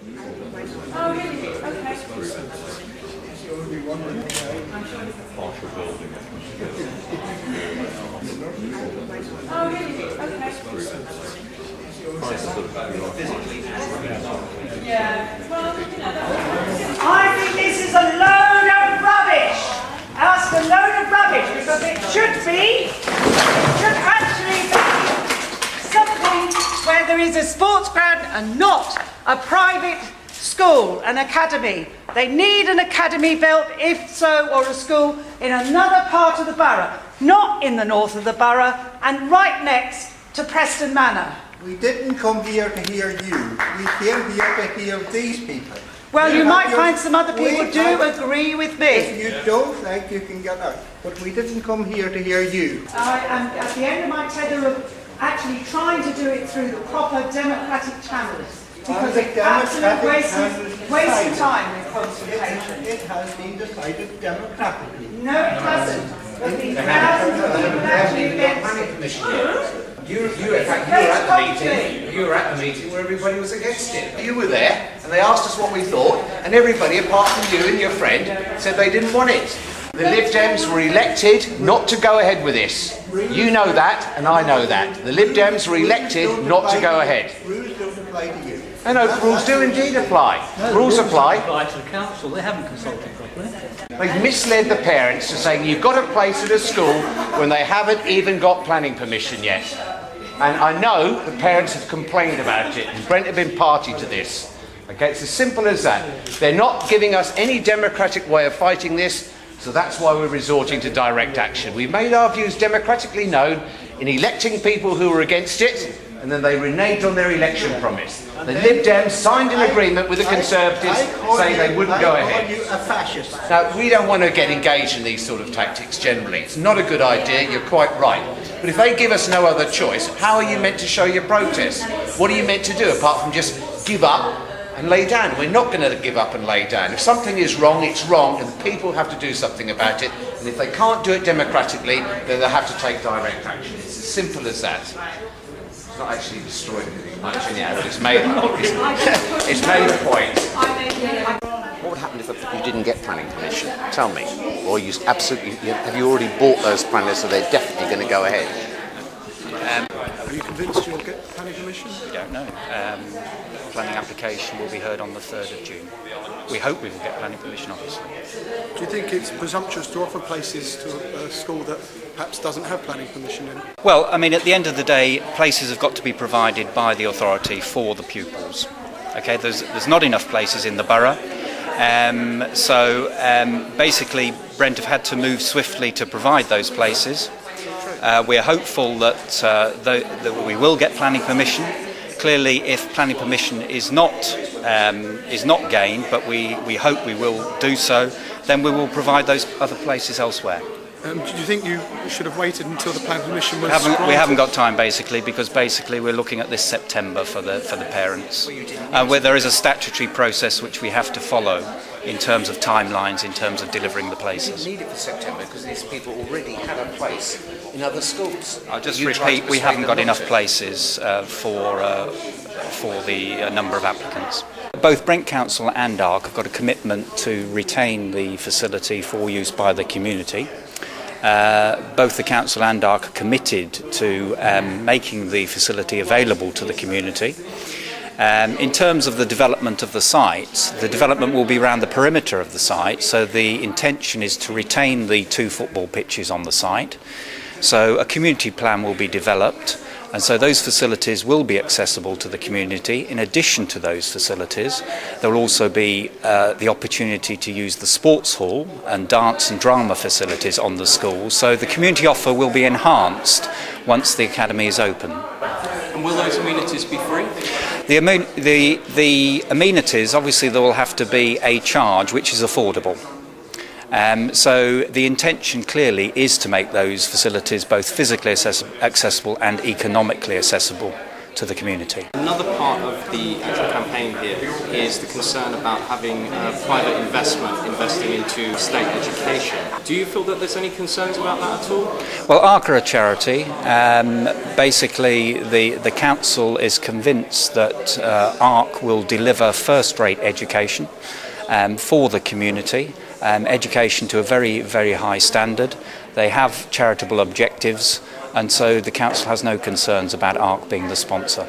Oh, really? Okay. Partial building. Oh, really? Okay. Yeah. Well, you know, I think this is a load of rubbish. That's a load of rubbish because it should actually be something where there is a sports ground and not a private school, an academy. They need an academy built, if so, or a school in another part of the borough, not in the north of the borough and right next to Preston Manor. We didn't come here to hear you. We came here to hear these people. Well, you might find some other people do agree with me. If you don't like, you can get out. But we didn't come here to hear you. I am at the end of my tether of actually trying to do it through the proper democratic channels. Because it's absolute waste of time with consultation. It has been decided democratically. No, it hasn't. There's been thousands of people actually against it. You were at the meeting where everybody was against it. You were there, and they asked us what we thought, and everybody, apart from you and your friend, said they didn't want it. The Lib Dems were elected not to go ahead with this. You know that, and I know that. The Lib Dems were elected not to go ahead. Rules don't apply to you. No, rules do indeed apply. Rules apply. Apply to the council. They haven't consulted properly. They've misled the parents to saying you've got a place at a school when they haven't even got planning permission yet. And I know the parents have complained about it, and Brent have been party to this. Okay, it's as simple as that. They're not giving us any democratic way of fighting this, so that's why we're resorting to direct action. We've made our views democratically known in electing people who were against it, and then they reneged on their election promise. The Lib Dems signed an agreement with the Conservatives saying they wouldn't go ahead. You a fascist. Now, we don't want to get engaged in these sort of tactics generally. It's not a good idea, you're quite right. But if they give us no other choice, how are you meant to show your protest? What are you meant to do apart from just give up and lay down? We're not going to give up and lay down. If something is wrong, it's wrong, and people have to do something about it. And if they can't do it democratically, then they'll have to take direct action. It's as simple as that. It's not actually destroyed anything much anyhow, but it's made a point. What would happen if you didn't get planning permission? Tell me. Or have you already bought those planners so they're definitely going to go ahead? Are you convinced you'll get planning permission? We don't know. Planning application will be heard on the 3rd of June. We hope we will get planning permission, obviously. Do you think it's presumptuous to offer places to a school that perhaps doesn't have planning permission in? Well, I mean, at the end of the day, places have got to be provided by the authority for the pupils. Okay, there's not enough places in the borough. Basically, Brent have had to move swiftly to provide those places. We're hopeful that we will get planning permission. Clearly, if planning permission is not gained, but we hope we will do so, then we will provide those other places elsewhere. Do you think you should have waited until the planning permission was granted? We haven't got time, because we're looking at this September for the parents, where there is a statutory process which we have to follow in terms of timelines, in terms of delivering the places. We need it for September because these people already had a place in other schools. I'll just repeat, we haven't got enough places for the number of applicants. Both Brent Council and Ark have got a commitment to retain the facility for use by the community. Both the Council and Ark are committed to making the facility available to the community. In terms of the development of the site, the development will be around the perimeter of the site, so the intention is to retain the 2 football pitches on the site. So a community plan will be developed, and so those facilities will be accessible to the community. In addition to those facilities, there will also be the opportunity to use the sports hall and dance and drama facilities on the school, so the community offer will be enhanced once the academy is open. And will those amenities be free? The amenities, obviously there will have to be a charge which is affordable. So the intention clearly is to make those facilities both physically accessible and economically accessible to the community. Another part of the actual campaign here is the concern about having private investment investing into state education. Do you feel that there's any concerns about that at all? Well, Ark are a charity. Basically, the council is convinced that Ark will deliver first-rate education for the community, education to a very, very high standard. They have charitable objectives, and so the council has no concerns about Ark being the sponsor.